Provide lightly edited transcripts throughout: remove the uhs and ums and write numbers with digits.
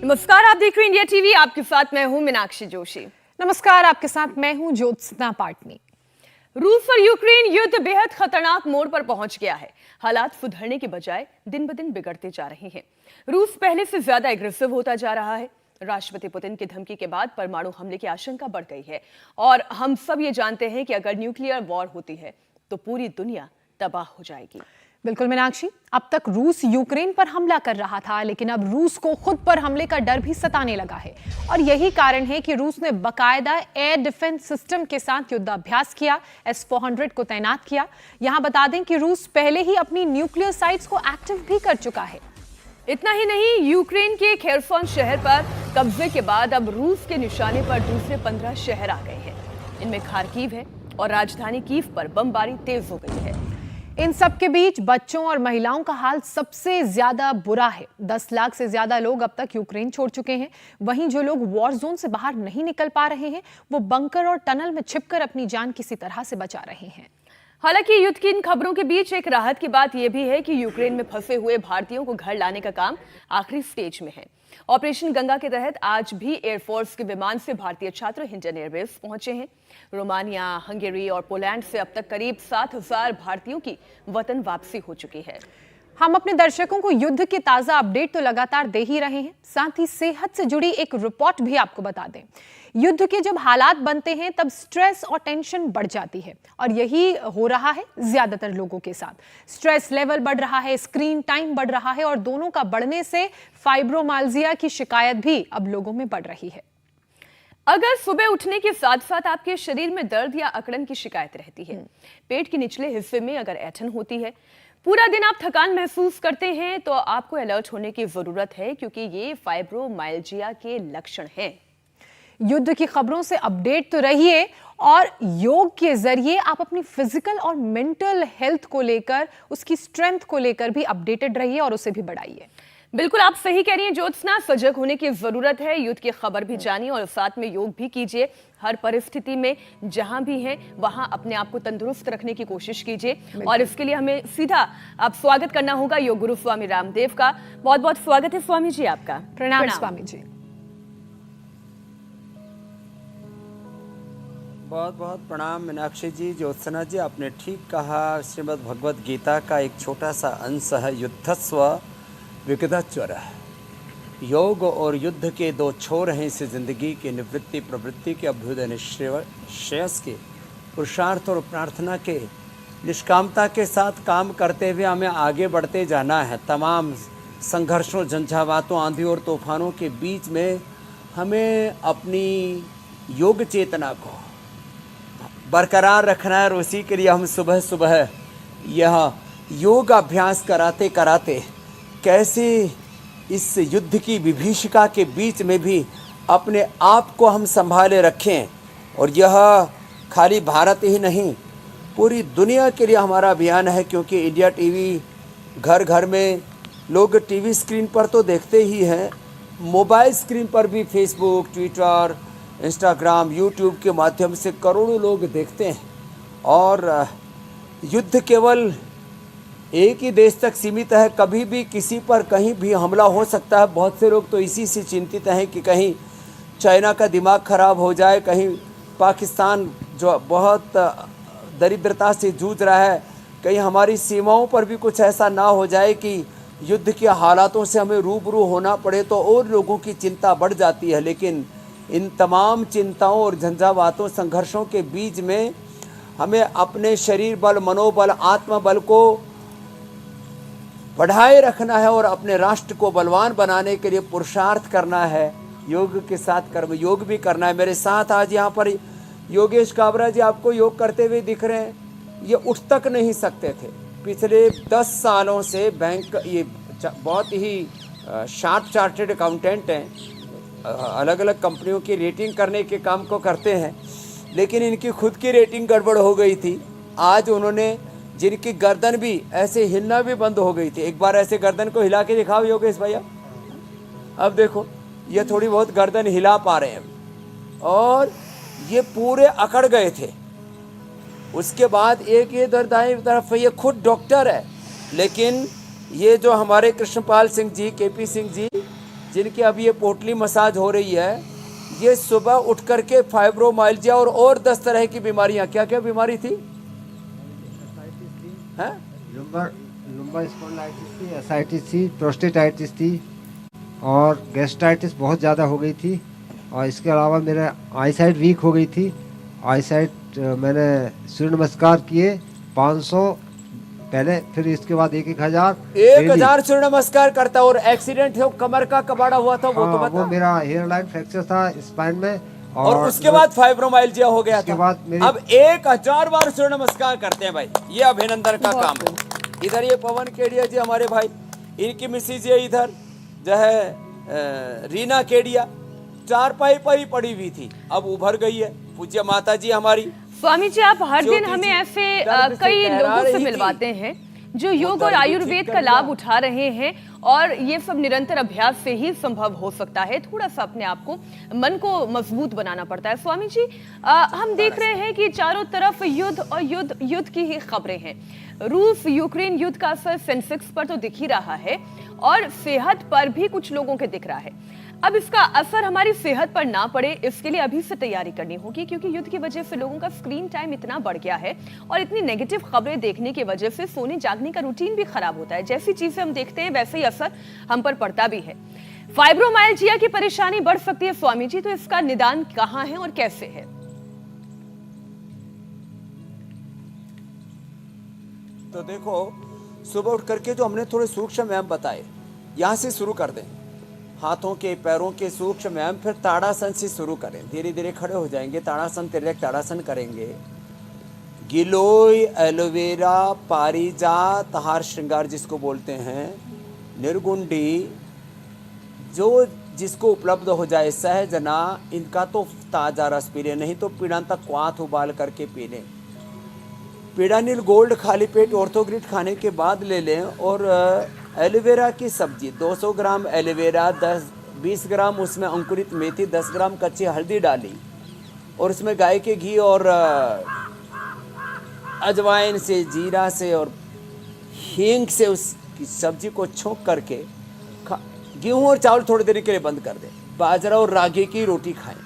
नमस्कार, आप देख रहे हैं इंडिया टीवी। आपके साथ मैं हूं मीनाक्षी जोशी। नमस्कार, आपके साथ मैं हूं ज्योत्सना पाटनी। रूस और यूक्रेन युद्ध बेहद खतरनाक मोड़ पर पहुंच गया है। हालात सुधरने के बजाय दिन ब दिन बिगड़ते जा रहे हैं। रूस पहले से ज्यादा एग्रेसिव होता जा रहा है। राष्ट्रपति पुतिन की धमकी के बाद परमाणु हमले की आशंका बढ़ गई है और हम सब ये जानते हैं कि अगर न्यूक्लियर वॉर होती है तो पूरी दुनिया तबाह हो जाएगी। बिल्कुल मीनाक्षी, अब तक रूस यूक्रेन पर हमला कर रहा था, लेकिन अब रूस को खुद पर हमले का डर भी सताने लगा है और यही कारण है कि रूस ने बकायदा एयर डिफेंस सिस्टम के साथ युद्धाभ्यास किया, S-400 को तैनात किया। यहां बता दें कि रूस पहले ही अपनी न्यूक्लियर साइट्स को एक्टिव भी कर चुका है। इतना ही नहीं, यूक्रेन के खेरसोन शहर पर कब्जे के बाद अब रूस के निशाने पर दूसरे 15 शहर आ गए हैं। इनमें खार्किव है और राजधानी कीव पर बमबारी तेज हो गई है। इन सब के बीच बच्चों और महिलाओं का हाल सबसे ज्यादा बुरा है। 10 लाख से ज्यादा लोग अब तक यूक्रेन छोड़ चुके हैं। वहीं जो लोग वॉर जोन से बाहर नहीं निकल पा रहे हैं, वो बंकर और टनल में छिपकर अपनी जान किसी तरह से बचा रहे हैं। हालांकि युद्ध की इन खबरों के बीच एक राहत की बात यह भी है कि यूक्रेन में फंसे हुए भारतीयों को घर लाने का काम आखिरी स्टेज में है। ऑपरेशन गंगा के तहत आज भी एयरफोर्स के विमान से भारतीय छात्र हिंडन एयरबेस पहुंचे हैं। रोमानिया, हंगेरी और पोलैंड से अब तक करीब 7,000 भारतीयों की वतन वापसी हो चुकी है। हम अपने दर्शकों को युद्ध के ताजा अपडेट तो लगातार दे ही रहे हैं, साथ ही सेहत से जुड़ी एक रिपोर्ट भी आपको बता दें। युद्ध के जब हालात बनते हैं तब स्ट्रेस और टेंशन बढ़ जाती है और यही हो रहा है ज्यादातर लोगों के साथ। स्ट्रेस लेवल बढ़ रहा है, स्क्रीन टाइम बढ़ रहा है और दोनों का बढ़ने से फाइब्रोमाल्जिया की शिकायत भी अब लोगों में बढ़ रही है। अगर सुबह उठने के साथ साथ आपके शरीर में दर्द या अकड़न की शिकायत रहती है, पेट के निचले हिस्से में अगर ऐंठन होती है, पूरा दिन आप थकान महसूस करते हैं, तो आपको अलर्ट होने की जरूरत है, क्योंकि ये फाइब्रोमाइल्जिया के लक्षण हैं। युद्ध की खबरों से अपडेट तो रहिए और योग के जरिए आप अपनी फिजिकल और मेंटल हेल्थ को लेकर, उसकी स्ट्रेंथ को लेकर भी अपडेटेड रहिए और उसे भी बढ़ाइए। बिल्कुल, आप सही कह रही हैं ज्योत्सना, सजग होने की जरूरत है। युद्ध की खबर भी जानिए और साथ में योग भी कीजिए। हर परिस्थिति में जहां भी हैं वहां अपने आप को तंदुरुस्त रखने की कोशिश कीजिए और इसके लिए हमें सीधा आप स्वागत करना होगा योग गुरु स्वामी रामदेव का। बहुत बहुत स्वागत है स्वामी जी आपका। प्रणाम स्वामी जी। बहुत बहुत प्रणाम मीनाक्षी जी, ज्योत्सना जी, आपने ठीक कहा। श्रीमद् भगवद गीता का एक छोटा सा अंश है, युद्धस्व विगतज्वर। योग और युद्ध के दो छोर हैं इस जिंदगी के, निवृत्ति प्रवृत्ति के, अभ्युदय निश्रेयस के, पुरुषार्थ और प्रार्थना के, निष्कामता के साथ काम करते हुए हमें आगे बढ़ते जाना है। तमाम संघर्षों, झंझावातों, आंधी और तूफानों के बीच में हमें अपनी योग चेतना को बरकरार रखना है और उसी के लिए हम सुबह सुबह यह योग अभ्यास कराते कराते कैसे इस युद्ध की विभीषिका के बीच में भी अपने आप को हम संभाले रखें। और यह खाली भारत ही नहीं, पूरी दुनिया के लिए हमारा अभियान है, क्योंकि इंडिया टीवी घर घर में लोग टीवी स्क्रीन पर तो देखते ही हैं, मोबाइल स्क्रीन पर भी फेसबुक, ट्विटर, इंस्टाग्राम, यूट्यूब के माध्यम से करोड़ों लोग देखते हैं। और युद्ध केवल एक ही देश तक सीमित है, कभी भी किसी पर कहीं भी हमला हो सकता है। बहुत से लोग तो इसी से चिंतित हैं कि कहीं चाइना का दिमाग खराब हो जाए, कहीं पाकिस्तान जो बहुत दरिद्रता से जूझ रहा है, कहीं हमारी सीमाओं पर भी कुछ ऐसा ना हो जाए कि युद्ध के हालातों से हमें रूबरू होना पड़े, तो और लोगों की चिंता बढ़ जाती है। लेकिन इन तमाम चिंताओं और झंझावातों, संघर्षों के बीच में हमें अपने शरीर बल, मनोबल, आत्मबल को बढ़ाए रखना है और अपने राष्ट्र को बलवान बनाने के लिए पुरुषार्थ करना है। योग के साथ कर्म योग भी करना है। मेरे साथ आज यहाँ पर योगेश काबरा जी आपको योग करते हुए दिख रहे हैं। ये उठ तक नहीं सकते थे। पिछले 10 सालों से बैंक, ये बहुत ही चार्टर्ड अकाउंटेंट हैं, अलग अलग कंपनियों की रेटिंग करने के काम को करते हैं, लेकिन इनकी खुद की रेटिंग गड़बड़ हो गई थी। आज उन्होंने, जिनकी गर्दन भी ऐसे हिलना भी बंद हो गई थी, एक बार ऐसे गर्दन को हिला के दिखाओ योगेश भैया। अब देखो, ये थोड़ी बहुत गर्दन हिला पा रहे हैं और ये पूरे अकड़ गए थे। उसके बाद एक ये दाएं तरफ, ये खुद डॉक्टर है, लेकिन ये जो हमारे कृष्णपाल सिंह जी, केपी सिंह जी, जिनकी अब ये पोटली मसाज हो रही है, ये सुबह उठ करके फाइब्रोमाइल्जिया और 10 तरह की बीमारियां, क्या क्या बीमारी थी हैं? लुम्बर स्पॉन्डिलाइटिस थी, एसाइटिस थी, प्रोस्टेटाइटिस थी और गैस्ट्राइटिस बहुत ज़्यादा हो गई थी। और इसके अलावा मेरा आईसाइट वीक हो गई थी। आईसाइट मैंने सूर्य नमस्कार किए 500 पहले, फिर इसके बाद 1000 1000 सूर्य नमस्कार करता। और एक्सीडेंट हो, कमर का कबाड़ा हुआ था, वो तो बता। वो मेरा हेयर लाइन फ्रैक्चर था स्पाइन में, और उसके बाद फाइब्रोमाइल्जिया हो गया था। बाद मेरी अब 1000 बार सूर्य नमस्कार करते हैं भाई, ये अभिनंदन का काम है। इधर ये पवन केडिया जी हमारे भाई, इनकी मिसिज ये इधर जो है रीना केडिया, चारपाई पर ही पड़ी हुई थी, अब उभर गई है। पूज्य माता जी हमारी। स्वामी जी, आप हर दिन ज्योति हमें जी ऐसे दर्द से कई टहरा लोगों से रही थी। मिलवाते हैं जो योग और दर्द को आयुर्वेद ठीक का कर लाभ दिया। उठा रहे हैं, और ये सब निरंतर अभ्यास से ही संभव हो सकता है। थोड़ा सा अपने आप को, मन को मजबूत बनाना पड़ता है। स्वामी जी, हम देख रहे हैं कि चारों तरफ युद्ध और युद्ध की ही खबरें हैं। रूस यूक्रेन युद्ध का असर सेंसेक्स पर तो दिख ही रहा है, और सेहत पर भी कुछ लोगों के दिख रहा है। अब इसका असर हमारी सेहत पर ना पड़े, इसके लिए अभी से तैयारी करनी होगी, क्योंकि युद्ध की वजह से लोगों का स्क्रीन टाइम इतना बढ़ गया है, और इतनी नेगेटिव खबरें देखने की वजह से सोने जागने का रूटीन भी खराब होता है। जैसी चीजें हम देखते हैं वैसे ही असर हम पर पड़ता भी है। फाइब्रोमाइल्जिया की परेशानी बढ़ सकती है स्वामी जी, तो इसका निदान कहाँ है और कैसे है? तो देखो, सुबह उठ करके जो हमने थोड़े सूक्ष्म व्यायाम बताए, यहाँ से शुरू कर दें। हाथों के पैरों के सूक्ष्म व्यायाम, फिर ताड़ासन से शुरू करें। धीरे धीरे खड़े हो जाएंगे, ताड़ासन तिर्यक ताड़ासन करेंगे। गिलोय, एलोवेरा, पारिजात, हार श्रृंगार जिसको बोलते हैं, निर्गुंडी, जो जिसको उपलब्ध हो जाए, सहजना, इनका तो ताज़ा रस पी लें, नहीं तो पीड़ांता क्वाथ उबाल करके पी लें। पीड़ानिल गोल्ड खाली पेट ऑर्थोग्रिड खाने के बाद ले लें। और एलोवेरा की सब्जी 200 ग्राम एलोवेरा, 20 ग्राम उसमें अंकुरित मेथी, 10 ग्राम कच्ची हल्दी डाली, और उसमें गाय के घी और अजवाइन से, जीरा से और हींग से उसकी सब्जी को छोंक करके गेहूँ और चावल थोड़ी देर के लिए बंद कर दें। बाजरा और रागी की रोटी खाएं,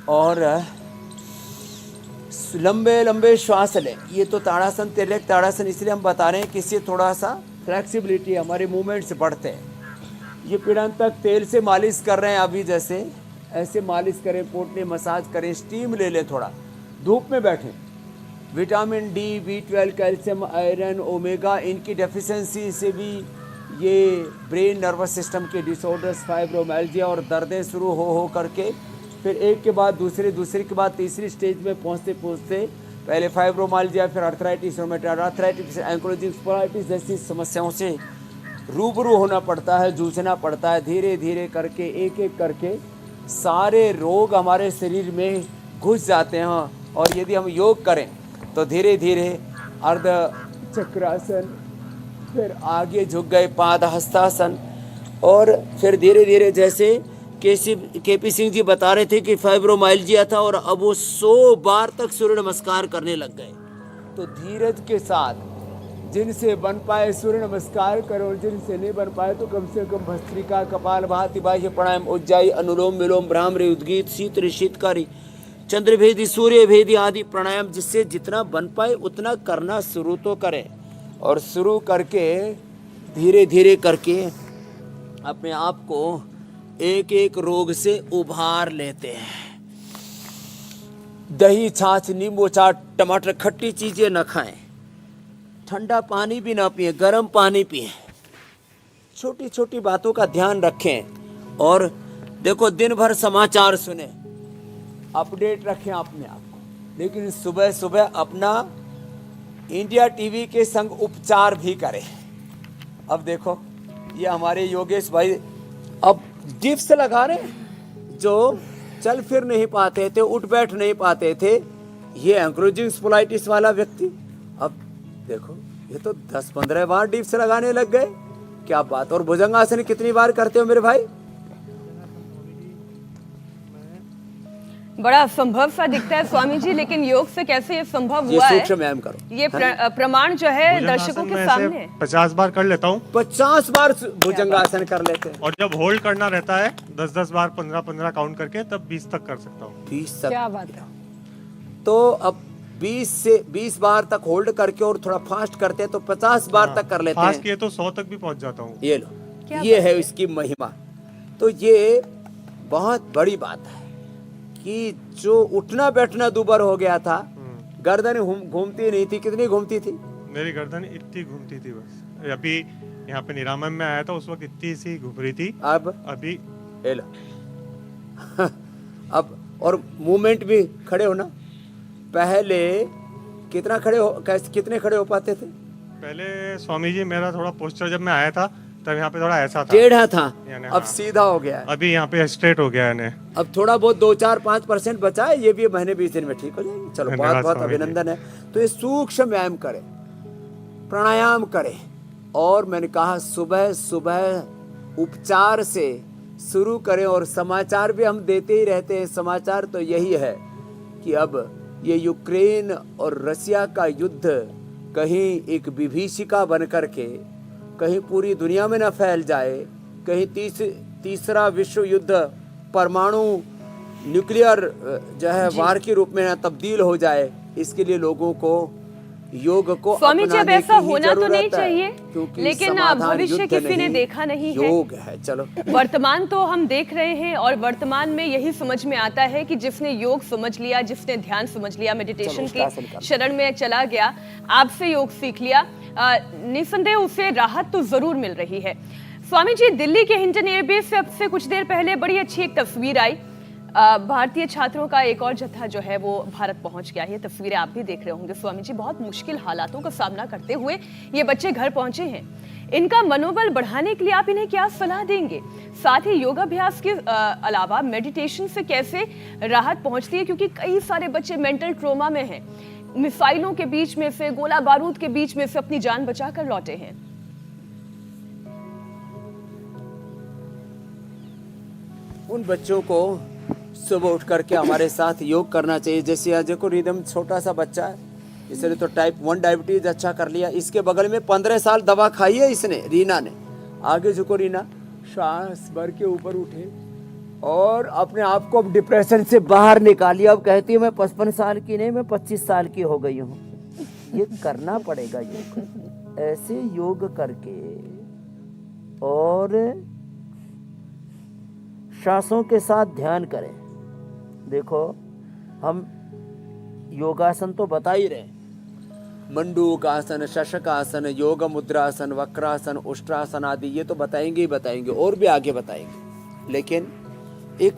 और लंबे लंबे श्वास लें। ये तो ताड़ासन, तिर्यक ताड़ासन इसलिए हम बता रहे हैं कि इससे थोड़ा सा फ्लेक्सिबिलिटी, हमारे मूवमेंट्स बढ़ते हैं। ये पीड़न तक तेल से मालिश कर रहे हैं अभी, जैसे ऐसे मालिश करें, पोटली मसाज करें, स्टीम ले लें, थोड़ा धूप में बैठें। Vitamin D, B12, calcium, iron, omega, इनकी डेफिशिएंसी से भी ये ब्रेन नर्वस सिस्टम के डिसऑर्डर्स, फाइब्रोमाइल्जिया और दर्दें शुरू हो करके फिर एक के बाद दूसरे, दूसरे के बाद तीसरी स्टेज में पहुंचते पहुंचते पहले फाइब्रोमाइल्जिया, फिर आर्थराइटिस, रोमेटॉइड आर्थराइटिस, एंकोलॉजिक स्पोराइटिस जैसी समस्याओं से रूबरू होना पड़ता है, जूझना पड़ता है। धीरे धीरे करके, एक एक करके सारे रोग हमारे शरीर में घुस जाते हैं। और यदि हम योग करें तो धीरे धीरे अर्ध चक्रासन, फिर आगे झुक गए पाद हस्तासन, और फिर धीरे धीरे जैसे केपी सिंह जी बता रहे थे कि फाइब्रोमाइल्जिया था, और अब वो 100 बार तक सूर्य नमस्कार करने लग गए। तो धीरज के साथ जिनसे बन पाए सूर्य नमस्कार करो, और जिनसे नहीं बन पाए तो कम से कम भस्त्रिका, कपालभाति, बाह्य प्राणायाम, उज्जाई, अनुलोम विलोम, भ्रामरी, उद्गीत, शीत शीतकारी, चंद्रभेदी, सूर्य भेदी आदि प्राणायाम, जिससे जितना बन पाए उतना करना शुरू तो करें। और शुरू करके धीरे धीरे करके अपने आप को एक एक रोग से उभार लेते हैं। दही, छाछ, नींबू चाट, टमाटर, खट्टी चीजें न खाएं, ठंडा पानी भी ना पिए, गर्म पानी पिए, छोटी छोटी बातों का ध्यान रखें। और देखो, दिन भर समाचार सुने, अपडेट रखें अपने आप को, लेकिन सुबह सुबह अपना इंडिया टीवी के संग उपचार भी करें। अब देखो, ये हमारे योगेश भाई अब डिप्स लगा रहे हैं, जो चल फिर नहीं पाते थे, उठ बैठ नहीं पाते थे, ये एंक्रोजिंग स्पोलाइटिस वाला व्यक्ति, अब देखो ये तो 10-15 बार डिप्स लगाने लग गए। क्या बात। और भुजंगासन कितनी बार करते हो मेरे भाई? बड़ा असंभव सा दिखता है स्वामी जी, लेकिन योग से कैसे ये संभव ये हुआ है? सूक्ष्म व्यायाम करो। ये प्रमाण जो है दर्शकों के सामने है। 50 बार कर लेता हूँ 50 बार भुजंगासन कर लेते हैं। और जब होल्ड करना रहता है 10-10 बार 15-15 काउंट करके, तब 20 तक कर सकता हूँ। 20 तक। क्या बात है। तो अब 20 बार तक होल्ड करके और थोड़ा फास्ट करते हैं तो 50 बार तक कर लेते फास्ट हैं। किए तो 100 तक भी पहुँच जाता हूँ। ये लो, ये है इसकी महिमा। तो ये बहुत बड़ी बात है कि जो उठना बैठना दुबर हो गया था, गर्दन घूमती नहीं थी। कितनी घूमती थी? मेरी गर्दन इतनी घूमती थी बस। अभी यहाँ पे निरामन में आया था उस वक्त इतनी सी घूम रही थी। अब अभी ये लो। अब और मूवमेंट भी, खड़े हो ना। पहले कितने खड़े हो पाते थे? पहले स्वामी जी मेरा थोड़ा पोस्चर जब मैं आया था तब यहाँ पे थोड़ा ऐसा था, टेढ़ा था, यानी अब हाँ। सीधा हो गया है। अभी यहाँ पे स्ट्रेट हो गया है। अब थोड़ा बहुत 2-4-5% बचा है, ये भी महीने 20 दिन में ठीक हो जाएगी। चलो, बहुत धन्यवाद बहुत स्वामी जी। अभिनंदन है। तो ये सूक्ष्म व्यायाम करें, प्राणायाम करें, और मैंने कहा सुबह सुबह उपचार से शुरू करें। और समाचार भी हम देते ही रहते हैं। समाचार तो यही है कि अब ये यूक्रेन और रसिया का युद्ध कहीं एक विभीषिका बन करके कहीं पूरी दुनिया में न फैल जाए, कहीं तीसरा विश्व युद्ध परमाणु न्यूक्लियर जो है वार के रूप में न तब्दील हो जाए। इसके लिए लोगों को योग को स्वामी जी, अब अपनाने ऐसा की ही होना तो जरूरत नहीं है, चाहिए, क्योंकि लेकिन समाधान भविष्य युद्ध किसी ने नहीं, देखा नहीं है। योग है। चलो, वर्तमान तो हम देख रहे हैं, और वर्तमान में यही समझ में आता है कि जिसने योग समझ लिया, जिसने ध्यान समझ लिया, मेडिटेशन के शरण में चला गया, आपसे योग सीख लिया, निसंदेह उसे राहत तो जरूर मिल रही है। स्वामी जी, दिल्ली के हिंडन एयरबेस से अब से कुछ देर पहले बड़ी अच्छी एक तस्वीर आई। भारतीय छात्रों का एक और जत्था जो है वो भारत पहुंच गया है। ये तस्वीरें आप भी देख रहे होंगे स्वामी जी। बहुत मुश्किल हालातों का सामना करते हुए ये बच्चे घर पहुंचे हैं। इनका मनोबल बढ़ाने के लिए आप इन्हें क्या सलाह देंगे? साथ ही योगाभ्यास के अलावा मेडिटेशन से कैसे राहत पहुंचती है? क्योंकि कई सारे बच्चे मेंटल ट्रोमा में हैं, मिसाइलों के बीच में से, गोला बारूद के बीच में से अपनी जान बचा कर लौटे हैं। उन बच्चों को सुबह उठ करके हमारे साथ योग करना चाहिए। जैसे आज देखो, रिदम छोटा सा बच्चा है, इसने तो टाइप 1 डायबिटीज अच्छा कर लिया। इसके बगल में 15 साल दवा खाई है इसने, रीना ने। आगे झुको रीना, सांस भर के ऊपर उठे और अपने आप को अब डिप्रेशन से बाहर निकालिए। अब कहती है मैं 55 साल की नहीं, मैं 25 साल की हो गई हूँ। ये करना पड़ेगा योग। ऐसे योग करके और श्वासों के साथ ध्यान करें। देखो, हम योगासन तो बता ही रहे, मंडूक आसन, शशक आसन, योग मुद्रासन, वक्रासन, उष्ट्रासन आदि ये तो बताएंगे ही बताएंगे, और भी आगे बताएंगे। लेकिन एक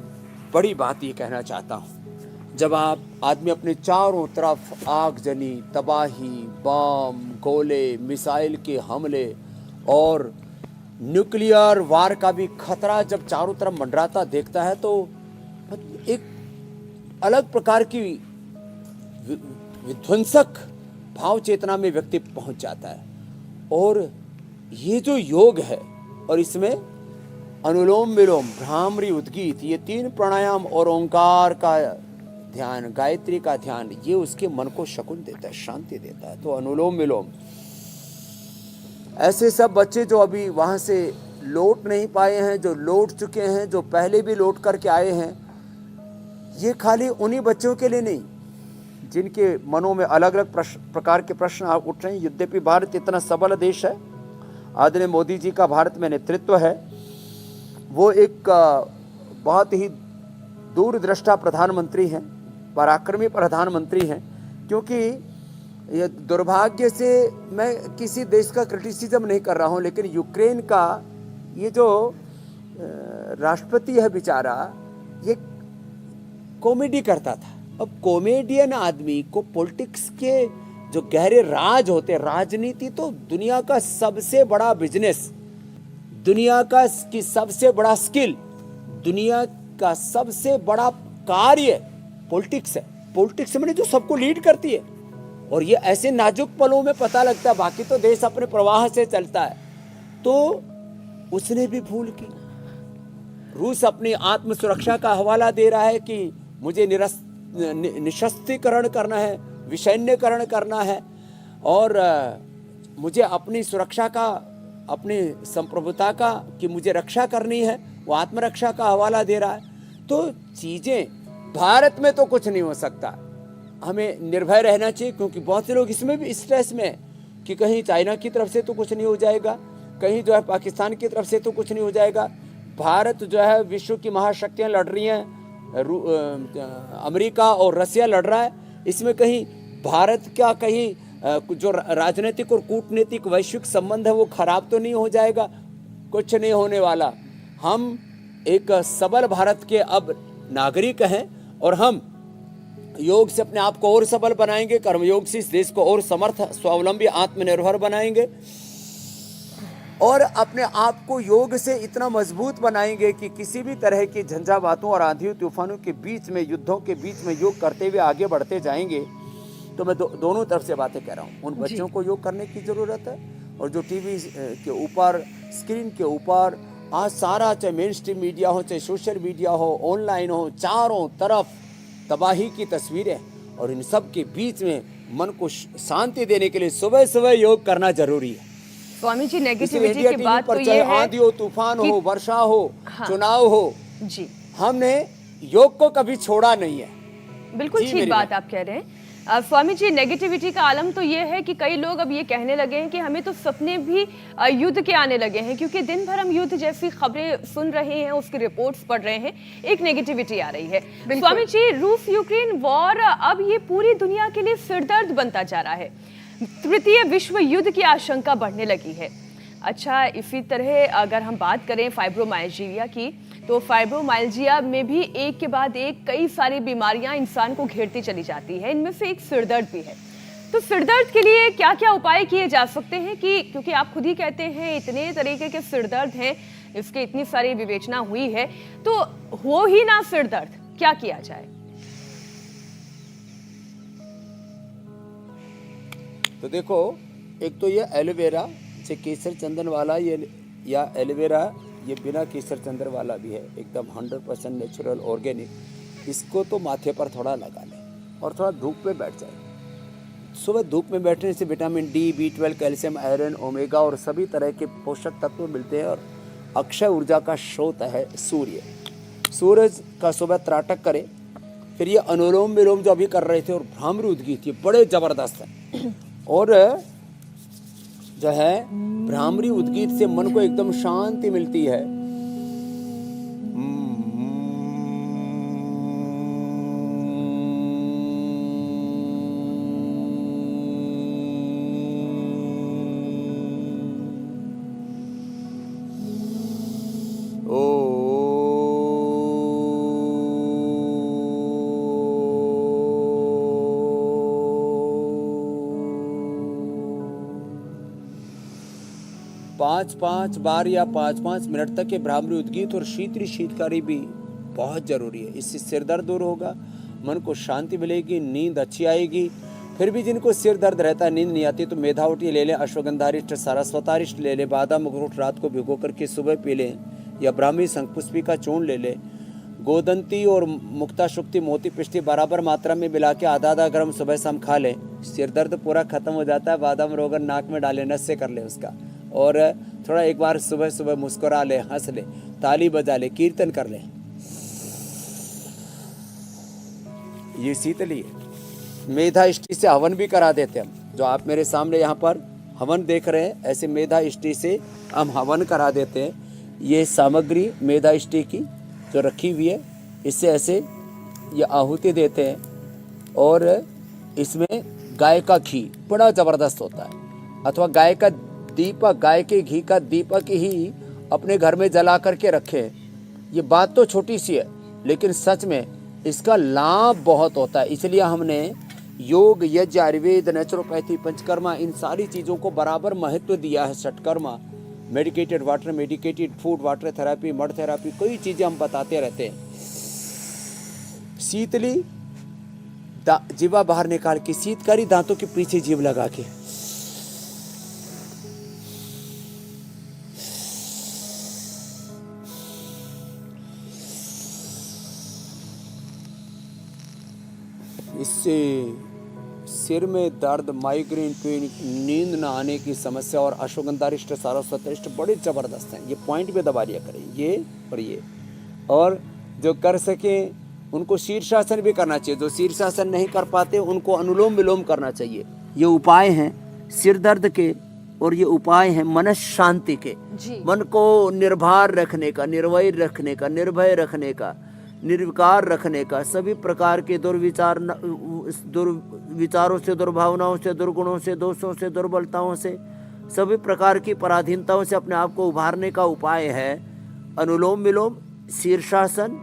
बड़ी बात ये कहना चाहता हूँ, जब आप आदमी अपने चारों तरफ आगजनी, तबाही, बम, गोले, मिसाइल के हमले और न्यूक्लियर वार का भी खतरा जब चारों तरफ मंडराता देखता है, तो एक अलग प्रकार की विध्वंसक भाव चेतना में व्यक्ति पहुंच जाता है। और ये जो योग है, और इसमें अनुलोम विलोम, भ्रामरी, उद्गीत, ये 3 प्राणायाम और ओंकार का ध्यान, गायत्री का ध्यान, ये उसके मन को शकुन देता है, शांति देता है। तो अनुलोम विलोम, ऐसे सब बच्चे जो अभी वहाँ से लौट नहीं पाए हैं, जो लौट चुके हैं, जो पहले भी लौट करके आए हैं, ये खाली उन्हीं बच्चों के लिए नहीं जिनके मनों में अलग अलग प्रकार के प्रश्न उठ रहे हैं। यद्यपि भारत इतना सबल देश है, आदरणीय मोदी जी का भारत में नेतृत्व है, वो एक बहुत ही दूरदृष्टा प्रधानमंत्री हैं, पराक्रमी प्रधानमंत्री हैं। क्योंकि ये दुर्भाग्य से मैं किसी देश का क्रिटिसिज्म नहीं कर रहा हूँ, लेकिन यूक्रेन का ये जो राष्ट्रपति है बेचारा, ये कॉमेडी करता था। अब कॉमेडियन आदमी को पॉलिटिक्स के जो गहरे राज होते, राजनीति तो दुनिया का सबसे बड़ा बिजनेस, दुनिया का की सबसे बड़ा स्किल, दुनिया का सबसे बड़ा कार्य पॉलिटिक्स है। पॉलिटिक्स में जो सबको लीड करती है, और ये ऐसे नाजुक पलों में पता लगता है, बाकी तो देश अपने प्रवाह से चलता है। तो उसने भी भूल की। रूस अपनी आत्म सुरक्षा का हवाला दे रहा है कि मुझे निशस्त्रीकरण करना है, विसैन्यकरण करना है, और मुझे अपनी सुरक्षा का, अपनी संप्रभुता का कि मुझे रक्षा करनी है, वो आत्मरक्षा का हवाला दे रहा है। तो चीज़ें भारत में तो कुछ नहीं हो सकता, हमें निर्भय रहना चाहिए, क्योंकि बहुत से लोग इसमें भी स्ट्रेस में हैं कि कहीं चाइना की तरफ से तो कुछ नहीं हो जाएगा, कहीं जो है पाकिस्तान की तरफ से तो कुछ नहीं हो जाएगा। भारत जो है विश्व की महाशक्तियाँ लड़ रही हैं, अमेरिका और रसिया लड़ रहा है, इसमें कहीं भारत का कहीं जो राजनीतिक और कूटनीतिक वैश्विक संबंध है वो खराब तो नहीं हो जाएगा? कुछ नहीं होने वाला। हम एक सबल भारत के अब नागरिक हैं, और हम योग से अपने आप को और सबल बनाएंगे, कर्मयोग से इस देश को और समर्थ, स्वावलंबी, आत्मनिर्भर बनाएंगे, और अपने आप को योग से इतना मजबूत बनाएंगे कि किसी भी तरह की झंझावातों और आंधियों तूफानों के बीच में, युद्धों के बीच में योग करते हुए आगे बढ़ते जाएंगे। तो मैं दोनों तरफ से बातें कह रहा हूँ। उन बच्चों को योग करने की ज़रूरत है, और जो टीवी के ऊपर, स्क्रीन के ऊपर आज सारा, चाहे मेन स्ट्रीम मीडिया हो, चाहे सोशल मीडिया हो, ऑनलाइन हो, चारों तरफ तबाही की तस्वीरें, और इन सब के बीच में मन को शांति देने के लिए सुबह सुबह योग करना जरूरी है। स्वामी जी, इसीलिए नेगेटिविटी इंडिया की टीवी बात तो पर ये चाहे है आंधी हो, तूफान हो, वर्षा हो, हाँ। चुनाव हो, जी, हमने योग को कभी छोड़ा नहीं है। बिल्कुल जी, ठीक मेरी बात बात। आप कह रहे हैं। स्वामी जी, नेगेटिविटी का आलम तो ये है कि कई लोग अब ये कहने लगे हैं कि हमें तो सपने भी युद्ध के आने लगे हैं, क्योंकि दिन भर हम युद्ध जैसी खबरें सुन रहे हैं, उसकी रिपोर्ट्स पढ़ रहे हैं, एक नेगेटिविटी आ रही है। स्वामी जी, रूस यूक्रेन वॉर अब ये पूरी दुनिया के लिए सिरदर्द बनता जा रहा है, तृतीय विश्व युद्ध की आशंका बढ़ने लगी है। अच्छा, इसी तरह अगर हम बात करें फाइब्रोमाइल्जिया की, तो फाइब्रोमाइल्जिया में भी एक के बाद एक कई सारी बीमारियां इंसान को घेरती चली जाती है, इनमें से एक सिरदर्द भी है। तो सिरदर्द के लिए क्या क्या उपाय किए जा सकते हैं, कि क्योंकि आप खुद ही कहते हैं इतने तरीके के सिरदर्द हैं, इसकी इतनी सारी विवेचना हुई है, तो हो ही ना सिरदर्द, क्या किया जाए? तो देखो, एक तो ये एलोवेरा से केसर चंदन वाला, ये या एलोवेरा ये बिना केसर चंदन वाला भी है, एकदम 100% नेचुरल ऑर्गेनिक। इसको तो माथे पर थोड़ा लगा लें और थोड़ा धूप में बैठ जाए। सुबह धूप में बैठने से vitamin D, B12, calcium, iron, omega और सभी तरह के पोषक तत्व मिलते हैं, और अक्षय ऊर्जा का स्रोत है सूर्य। सूरज का सुबह त्राटक करें, फिर ये अनुलोम विलोम जो अभी कर रहे थे और भ्रामरी उद्गीत, ये बड़े जबरदस्त हैं। और जो है भ्रामरी उद्गीत से मन को एकदम शांति मिलती है। पाँच बार या 5-5 मिनट तक के भ्रामरी उद्गीत और शीतली शीतकारी भी बहुत जरूरी है। इससे सिर दर्द दूर होगा, मन को शांति मिलेगी, नींद अच्छी आएगी। फिर भी जिनको सिर दर्द रहता है, नींद नहीं आती, तो मेधावटी ले लें, अश्वगंधारिष्ट, सारस्वतारिष्ट ले लें, बादाम अखरोट रात को भिगो करके सुबह पी लें, या ब्राह्मी शंखपुष्पी का चूर्ण ले लें। गोदंती और मुक्ता शुक्ति, मोती पिष्टी बराबर मात्रा में मिला के आधा ग्राम सुबह शाम खा लें, सिर दर्द पूरा खत्म हो जाता है। बादाम रोगन नाक में डालें, नस से कर लें उसका, और थोड़ा एक बार सुबह सुबह मुस्कुरा ले, हंस ले, ताली बजा ले, कीर्तन कर ले। ये शीतली है। मेधा इष्टि से हवन भी करा देते हम, जो आप मेरे सामने यहाँ पर हवन देख रहे हैं, ऐसे मेधा इष्टि से हम हवन करा देते हैं। ये सामग्री मेधा इष्टि की जो रखी हुई है, इससे ऐसे ये आहुति देते हैं, और इसमें गाय का घी बड़ा ज़बरदस्त होता है, अथवा गाय का दीपक, गाय के घी का दीपक ही अपने घर में जला करके रखें। ये बात तो छोटी सी है, लेकिन सच में इसका लाभ बहुत होता है। इसलिए हमने योग, यज्ञ, आयुर्वेद, नेचुरोपैथी, पंचकर्मा, इन सारी चीज़ों को बराबर महत्व दिया है। षटकर्मा, medicated water, medicated food, water therapy, mud therapy, कई चीज़ें हम बताते रहते हैं। शीतली जीवा बाहर निकाल के, शीतकारी दांतों के पीछे जीभ लगा के, इससे सिर में दर्द, माइग्रेन पेन, नींद न आने की समस्या और अश्वगंधारिष्ट सारस्वतरिष्ट बड़े ज़बरदस्त हैं। ये पॉइंट पे दबा लिया करें, ये और ये। और जो कर सकें उनको शीर्षासन भी करना चाहिए। जो शीर्षासन नहीं कर पाते उनको अनुलोम विलोम करना चाहिए। ये उपाय हैं सिर दर्द के और ये उपाय हैं मन शांति के। मन को निर्भर रखने का, निर्भय रखने का, निर्भय रखने का, निर्विकार रखने का, सभी प्रकार के दुर्विचारों से, दुर्भावनाओं से, दुर्गुणों से, दोषों से, दुर्बलताओं से, सभी प्रकार की पराधीनताओं से अपने आप को उभारने का उपाय है अनुलोम विलोम, शीर्षासन।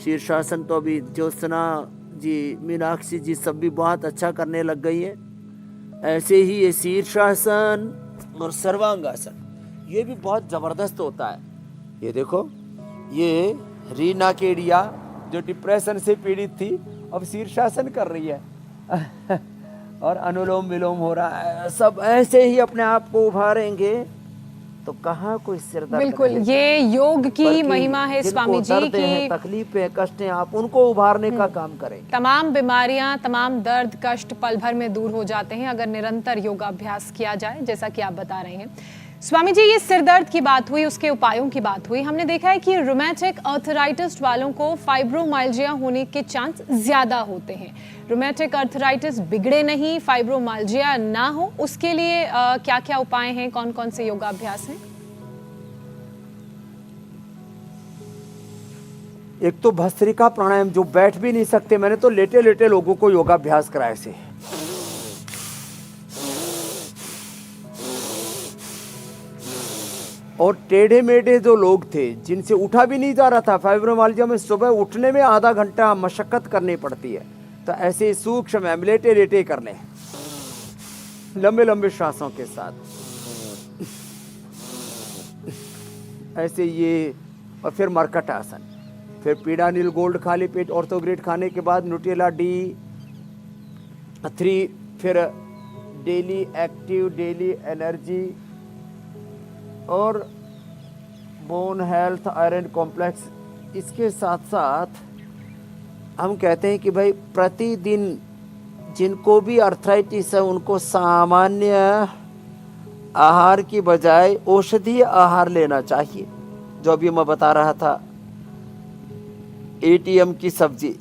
शीर्षासन तो अभी ज्योत्सना जी, मीनाक्षी जी सब भी बहुत अच्छा करने लग गई है। ऐसे ही ये शीर्षासन और सर्वांगासन ये भी बहुत ज़बरदस्त होता है। ये देखो, ये रीना केडिया जो डिप्रेशन से पीड़ित थी अब शीर्षासन कर रही है और अनुलोम विलोम हो रहा है। सब ऐसे ही अपने आप को उभारेंगे तो कहाँ कोई सिर दर्द बिल्कुल, ये योग की महिमा है स्वामी जी की। तकलीफें, कष्ट हैं, आप उनको उभारने का काम करें। तमाम बीमारियां, तमाम दर्द, कष्ट पल भर में दूर हो जाते हैं अगर निरंतर योगाभ्यास किया जाए, जैसा कि आप बता रहे हैं। स्वामी जी, ये सिर दर्द की बात हुई, उसके उपायों की बात हुई। हमने देखा है कि रूमेटिक आर्थराइटिस वालों को फाइब्रोमाइल्जिया होने के चांस ज्यादा होते हैं। रूमेटिक आर्थराइटिस बिगड़े नहीं, फाइब्रोमाइल्जिया ना हो, उसके लिए क्या क्या उपाय हैं, कौन कौन से योगाभ्यास हैं? एक तो भस्त्रिका प्राणायाम, जो बैठ भी नहीं सकते, मैंने तो लेटे लेटे लोगों को योगाभ्यास कराए से। और टेढ़े मेढ़े जो लोग थे जिनसे उठा भी नहीं जा रहा था, फाइब्रोमाइल्जिया में सुबह उठने में आधा घंटा मशक्कत करनी पड़ती है, तो ऐसे सूक्ष्म लेटे लेटे कर लें, लंबे लंबे श्वासों के साथ ऐसे ये। और फिर मरकट आसन, फिर पीड़ानिल गोल्ड खाली पेट ऑर्थोग्रेड खाने के बाद न्यूट्रेला D3, फिर डेली एक्टिव, डेली एनर्जी और बोन हेल्थ आयरन कॉम्प्लेक्स। इसके साथ साथ हम कहते हैं कि भाई प्रतिदिन जिनको भी अर्थराइटिस है उनको सामान्य आहार की बजाय औषधीय आहार लेना चाहिए। जो अभी मैं बता रहा था, ATM की सब्जी,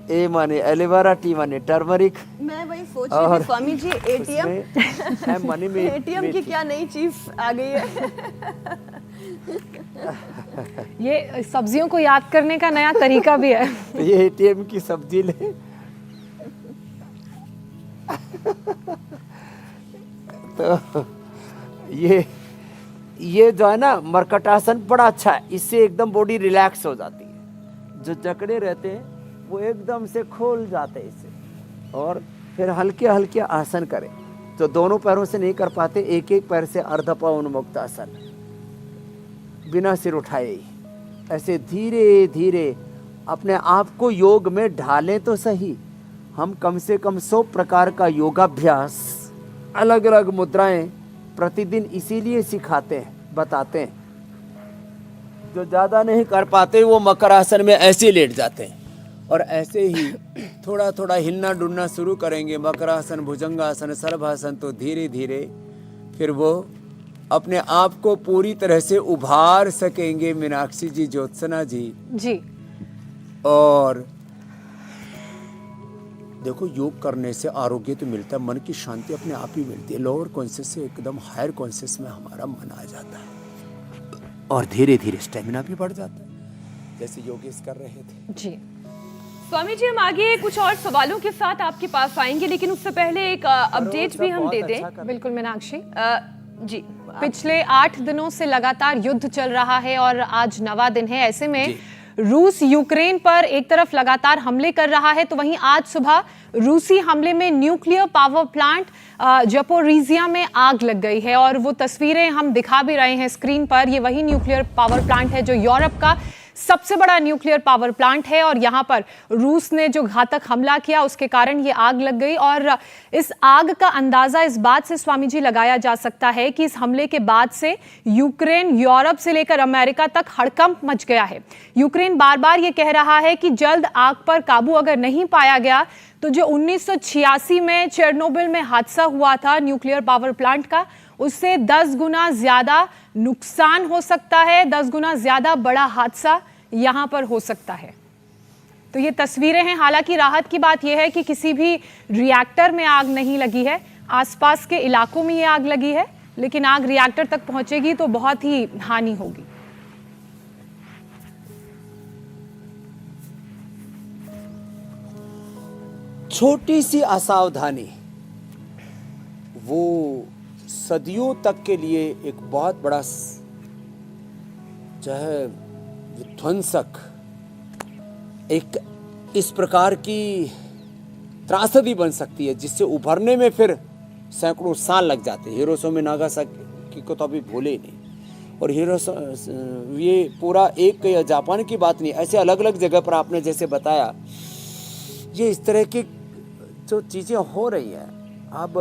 A माने एलोवेरा, T माने टर्मरिक। मैं वही सोच रही थी स्वामी जी, ATM मनी में ATM की क्या नई चीज आ गई है। ये सब्जियों को याद करने का नया तरीका भी है। तो ये ATM की सब्जी ले तो ये जो है ना मरकटासन बड़ा अच्छा है, इससे एकदम बॉडी रिलैक्स हो जाती है। जो जकड़े रहते हैं वो एकदम से खोल जाते हैं इससे। और फिर हल्के हल्के आसन करें। जो दोनों पैरों से नहीं कर पाते, एक एक पैर से अर्धपा उन्मुक्त आसन, बिना सिर उठाए ही ऐसे धीरे धीरे अपने आप को योग में ढालें तो सही। हम कम से कम 100 प्रकार का योगाभ्यास, अलग अलग मुद्राएं प्रतिदिन इसीलिए सिखाते हैं, बताते हैं। जो ज़्यादा नहीं कर पाते वो मकर आसन में ऐसे लेट जाते हैं और ऐसे ही थोड़ा थोड़ा हिलना डुलना शुरू करेंगे, मकरासन, भुजंगासन, सर्वासन, तो धीरे धीरे फिर वो अपने आप को पूरी तरह से उभार सकेंगे। मीनाक्षी जी, ज्योत्सना जी। और देखो, योग करने से आरोग्य तो मिलता है, मन की शांति अपने आप ही मिलती है। लोअर कॉन्शियस से एकदम हायर कॉन्शियस में हमारा मन आ जाता है और धीरे धीरे स्टेमिना भी बढ़ जाता है, जैसे योगेश कर रहे थे जी। स्वामी जी, हम आगे कुछ और सवालों के साथ आपके पास आएंगे, लेकिन उससे पहले एक अपडेट भी हम दे दें। बिल्कुल मीनाक्षी जी, पिछले 8 दिनों से लगातार युद्ध चल रहा है और आज 9वां दिन है। ऐसे में रूस यूक्रेन पर एक तरफ लगातार हमले कर रहा है, तो वहीं आज सुबह रूसी हमले में न्यूक्लियर पावर प्लांट ज़पोरिज़िया में आग लग गई है और वो तस्वीरें हम दिखा भी रहे हैं स्क्रीन पर। ये वही न्यूक्लियर पावर प्लांट है जो यूरोप का सबसे बड़ा न्यूक्लियर पावर प्लांट है और यहां पर रूस ने जो घातक हमला किया उसके कारण ये आग लग गई। और इस आग का अंदाजा इस बात से स्वामी जी लगाया जा सकता है कि इस हमले के बाद से यूक्रेन, यूरोप से लेकर अमेरिका तक हड़कंप मच गया है। यूक्रेन बार बार ये कह रहा है कि जल्द आग पर काबू अगर नहीं पाया गया तो जो 1986 में चेरनोबिल में हादसा हुआ था न्यूक्लियर पावर प्लांट का, उससे 10 गुना ज्यादा नुकसान हो सकता है, 10 गुना ज्यादा बड़ा हादसा यहां पर हो सकता है। तो ये तस्वीरें हैं। हालांकि राहत की बात यह है कि किसी भी रिएक्टर में आग नहीं लगी है, आसपास के इलाकों में ये आग लगी है, लेकिन आग रिएक्टर तक पहुंचेगी तो बहुत ही हानि होगी। छोटी सी असावधानी वो सदियों तक के लिए एक बहुत बड़ा जो है विध्वंसक, एक इस प्रकार की त्रासदी बन सकती है जिससे उभरने में फिर सैकड़ों साल लग जाते हैं। हिरोशिमा नागासाकी को तो अभी भूले ही नहीं। और ये पूरा एक जापान की बात नहीं, ऐसे अलग अलग जगह पर आपने जैसे बताया, ये इस तरह की जो चीज़ें हो रही हैं, अब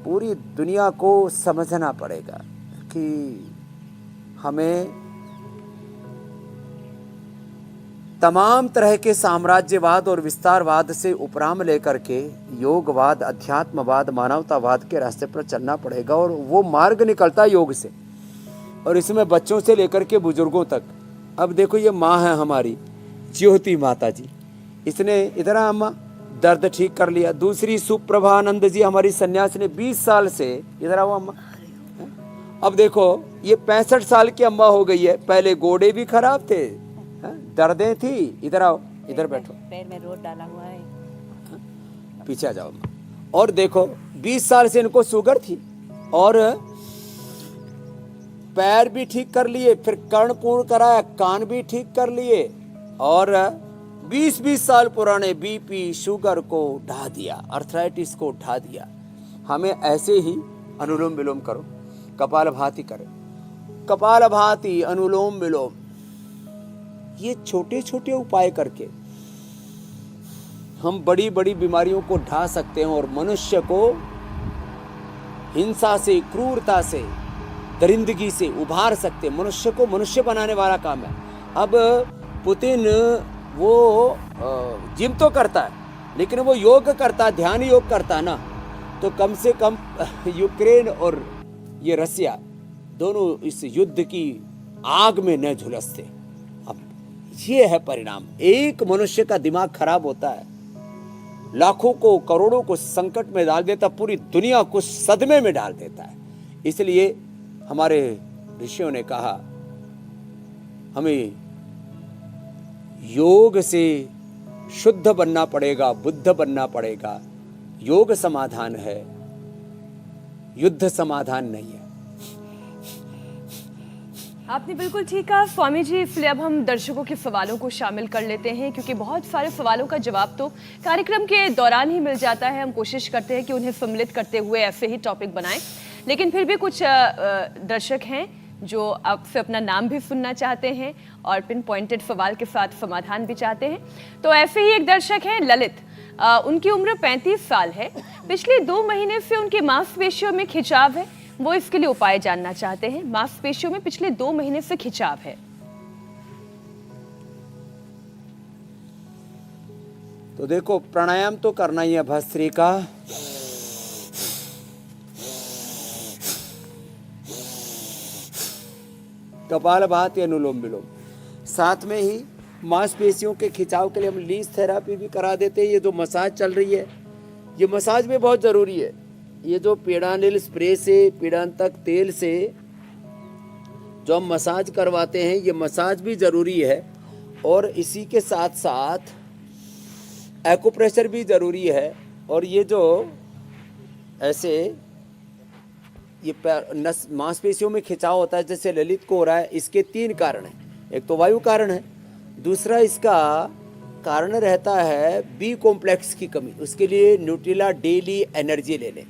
पूरी दुनिया को समझना पड़ेगा कि हमें तमाम तरह के साम्राज्यवाद और विस्तारवाद से उपराम लेकर के योगवाद, अध्यात्मवाद, मानवतावाद के रास्ते पर चलना पड़ेगा। और वो मार्ग निकलता है योग से, और इसमें बच्चों से लेकर के बुजुर्गों तक। अब देखो ये माँ है हमारी ज्योति माता जी, इसने इधर अम्मा दर्द ठीक कर लिया। दूसरी सुप्रभानंद जी हमारी सन्यासी ने 20 साल से, इधर आओ अम्मा, अब देखो ये 65 साल की अम्मा हो गई है। पहले गोड़े भी खराब थे, दर्दें थी। इधर आओ, इधर बैठो, पैर में रोड डाला हुआ है। पीछे आ जाओ अम्मा। और देखो 20 साल से इनको शुगर थी और पैर भी ठीक कर लिए, फिर कर्णपूर्ण कराया, कान भी ठीक कर लिए, और 20-20 साल पुराने बीपी शुगर को ढा दिया, अर्थराइटिस को ढा दिया। हमें ऐसे ही अनुलोम विलोम करो, कपालभाति करो, कपालभाति, अनुलोम विलोम, ये छोटे छोटे उपाय करके हम बड़ी बड़ी बीमारियों को ढा सकते हैं और मनुष्य को हिंसा से, क्रूरता से, दरिंदगी से उभार सकते हैं। मनुष्य को मनुष्य बनाने वाला काम है। अब पुतिन वो जिम तो करता है, लेकिन वो योग करता है, ध्यान योग करता है ना, तो कम से कम यूक्रेन और ये रसिया दोनों इस युद्ध की आग में न झुलसते। अब ये है परिणाम। एक मनुष्य का दिमाग खराब होता है, लाखों को, करोड़ों को संकट में डाल देता, पूरी दुनिया को सदमे में डाल देता है। इसलिए हमारे ऋषियों ने कहा हमें योग से शुद्ध बनना पड़ेगा, बुद्ध बनना पड़ेगा। योग समाधान है, युद्ध समाधान नहीं है। आपने बिल्कुल ठीक कहा स्वामी जी। इसलिए अब हम दर्शकों के सवालों को शामिल कर लेते हैं, क्योंकि बहुत सारे सवालों का जवाब तो कार्यक्रम के दौरान ही मिल जाता है। हम कोशिश करते हैं कि उन्हें सम्मिलित करते हुए ऐसे ही टॉपिक बनाएं, लेकिन फिर भी कुछ दर्शक हैं जो आपसे अपना नाम भी सुनना चाहते हैं और पिन पॉइंटेड सवाल के साथ समाधान भी चाहते हैं। तो ऐसे ही एक दर्शक हैं ललित, उनकी उम्र 35 साल है। पिछले 2 महीने से उनकी मांसपेशियों में खिंचाव है, वो इसके लिए उपाय जानना चाहते हैं। मांसपेशियों में पिछले 2 महीने से खिंचाव है। तो देखो प्राणायाम तो करना ही है भस्त्रिका। कपालभाति, अनुलोम विलोम, साथ में ही मांसपेशियों के खिंचाव के लिए हम लीज थेरापी भी करा देते हैं। ये जो मसाज चल रही है, ये मसाज भी बहुत ज़रूरी है। ये जो पीड़ानिल स्प्रे से, पीड़ांतक तेल से जो हम मसाज करवाते हैं, ये मसाज भी ज़रूरी है। और इसी के साथ साथ एक्यूप्रेशर भी ज़रूरी है। और ये जो ऐसे ये नस मांसपेशियों में खिंचाव होता है जैसे ललित को हो रहा है, इसके 3 कारण हैं। एक तो वायु कारण है, दूसरा इसका कारण रहता है बी कॉम्प्लेक्स की कमी। उसके लिए न्यूट्रिला डेली एनर्जी ले लें।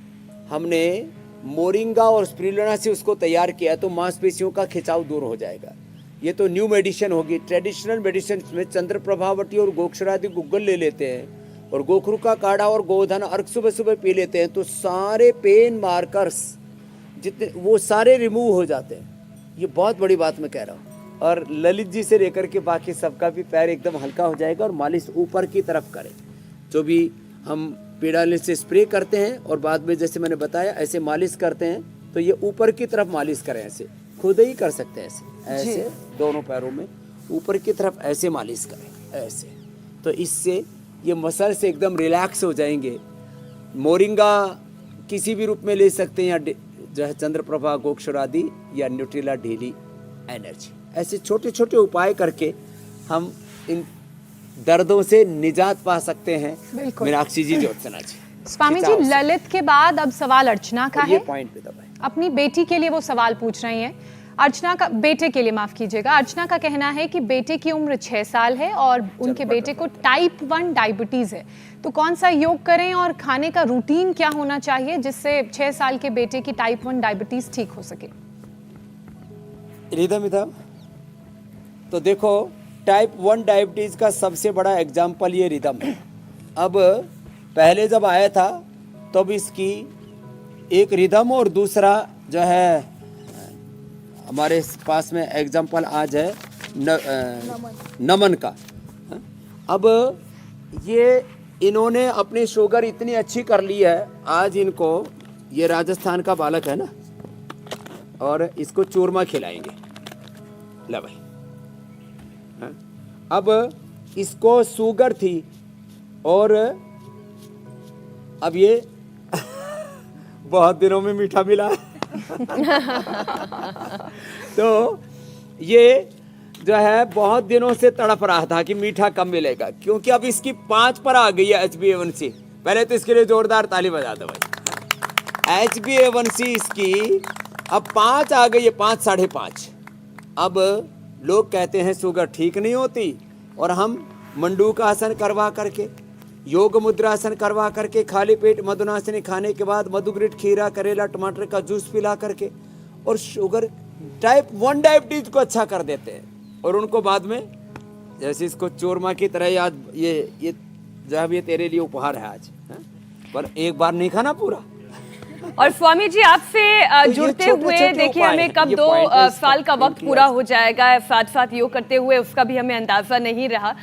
हमने मोरिंगा और स्पिरुलिना से उसको तैयार किया तो मांसपेशियों का खिंचाव दूर हो जाएगा। ये तो न्यू मेडिसिन होगी। ट्रेडिशनल मेडिसिन में चंद्रप्रभावती और गोक्षरादि गुग्गल ले लेते हैं और गोखरू का काढ़ा और गोधन अर्क सुबह सुबह पी लेते हैं, तो सारे पेन मार्कर्स जितने वो सारे रिमूव हो जाते हैं। ये बहुत बड़ी बात मैं कह रहा हूँ। और ललित जी से लेकर के बाकी सबका भी पैर एकदम हल्का हो जाएगा। और मालिश ऊपर की तरफ करें, जो भी हम पीड़ालिश से स्प्रे करते हैं और बाद में जैसे मैंने बताया ऐसे मालिश करते हैं, तो ये ऊपर की तरफ मालिश करें। ऐसे खुद ही कर सकते हैं, ऐसे दोनों पैरों में ऊपर की तरफ ऐसे मालिश करें ऐसे, तो इससे ये मसल्स एकदम रिलैक्स हो जाएंगे। मोरिंगा किसी भी रूप में ले सकते हैं, या जो है चंद्रप्रभा गोक्षरादि या न्यूट्रिला डेली एनर्जी। ऐसे छोटे छोटे उपाय करके हम इन दर्दों से निजात पा सकते हैं। मीनाक्षी जी, ज्योत्सना जी। स्वामी जी, ललित के बाद अब सवाल अर्चना का है। पॉइंट पे दबाएं। अपनी बेटी के लिए वो सवाल पूछ रही हैं। अर्चना का, बेटे के लिए माफ कीजिएगा, अर्चना का कहना है कि बेटे की उम्र 6 साल है और उनके बेटे को टाइप 1 डायबिटीज है, तो कौन सा योग करें और खाने का रूटीन क्या होना चाहिए जिससे 6 साल के बेटे की टाइप 1 डायबिटीज ठीक हो सके? रिदम इधम तो देखो, टाइप 1 डायबिटीज का सबसे बड़ा एग्जाम्पल ये रिदम है। अब पहले जब आया था तब इसकी एक रिदम और दूसरा जो है हमारे पास में एग्जाम्पल आज है नमन का। अब ये इन्होंने अपनी शुगर इतनी अच्छी कर ली है, आज इनको, ये राजस्थान का बालक है ना, और इसको चूरमा खिलाएंगे। ले भाई, अब इसको शुगर थी और अब ये बहुत दिनों में मीठा मिला तो ये जो है बहुत दिनों से तड़प रहा था कि मीठा कम मिलेगा, क्योंकि अब इसकी 5 पर आ गई है HbA1c। पहले तो इसके लिए जोरदार ताली बजा दो भाई। HbA1c इसकी अब 5 आ गई है, 5 साढ़े 5। अब लोग कहते हैं शुगर ठीक नहीं होती, और हम मंडूक आसन करवा करके, योग मुद्रासन करवा करके, खाली पेट मधुनाशनी खाने के बाद मधुग्रिट, खीरा, करेला, टमाटर का जूस पिला करके, और शुगर टाइप 1 डायबिटीज को अच्छा कर देते हैं। और उनको बाद में जैसे इसको चोरमा की तरह याद, ये जब ये तेरे लिए उपहार है आज, पर एक बार नहीं खाना पूरा। और स्वामी जी, आपसे जुड़ते हुए देखिए हमें कब 2 साल का वक्त पूरा हो जाएगा साथ साथ योग करते हुए, उसका भी हमें अंदाजा नहीं रहा।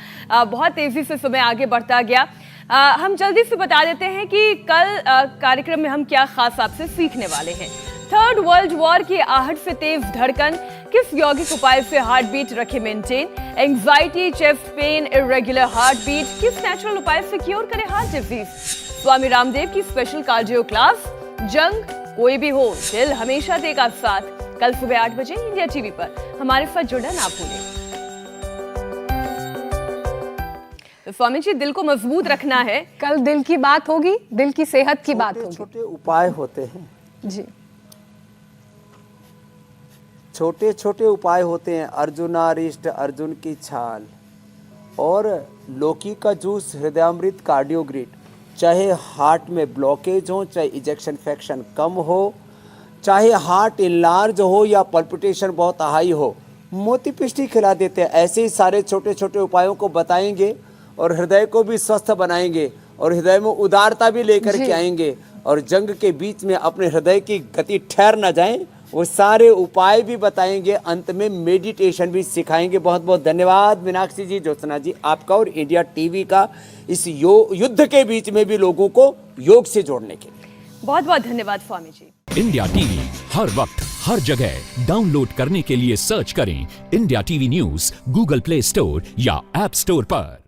बहुत तेजी से समय आगे बढ़ता गया। हम जल्दी से बता देते हैं कि कल कार्यक्रम में हम क्या खास आपसे सीखने वाले हैं। 3rd वर्ल्ड वॉर की आहट से तेज धड़कन, किस यौगिक उपाय से हार्ट बीट रखे maintain, anxiety, chest pain, irregular heart beat, किस नेचुरल उपाय से क्योर करे हार्ट डिजीज। स्वामी रामदेव की स्पेशल कार्डियो क्लास। जंग कोई भी हो, दिल हमेशा देगा साथ। कल सुबह 8 बजे इंडिया टीवी पर हमारे साथ जुड़ना ना भूलें। तो स्वामी जी, दिल को मजबूत रखना है। कल दिल की बात होगी, दिल की सेहत की बात होगी। छोटे उपाय होते हैं जी, छोटे छोटे उपाय होते हैं। अर्जुनारिष्ट, अर्जुन की छाल और लौकी का जूस, हृदयामृत, कार्डियोग्रिट। चाहे हार्ट में ब्लॉकेज हो, चाहे इजेक्शन फ्रैक्शन कम हो, चाहे हार्ट इनलार्ज हो या पल्पिटेशन बहुत हाई हो, मोती पिष्टी खिला देते हैं। ऐसे ही सारे छोटे छोटे उपायों को बताएंगे और हृदय को भी स्वस्थ बनाएंगे और हृदय में उदारता भी लेकर के आएंगे, और जंग के बीच में अपने हृदय की गति ठहर न जाए, वो सारे उपाय भी बताएंगे। अंत में मेडिटेशन भी सिखाएंगे। बहुत बहुत धन्यवाद मीनाक्षी जी, ज्योत्सना जी, आपका और इंडिया टीवी का इस युद्ध के बीच में भी लोगों को योग से जोड़ने के लिए बहुत बहुत धन्यवाद स्वामी जी। इंडिया टीवी हर वक्त हर जगह डाउनलोड करने के लिए सर्च करें India TV news Google play store या ऐप स्टोर पर।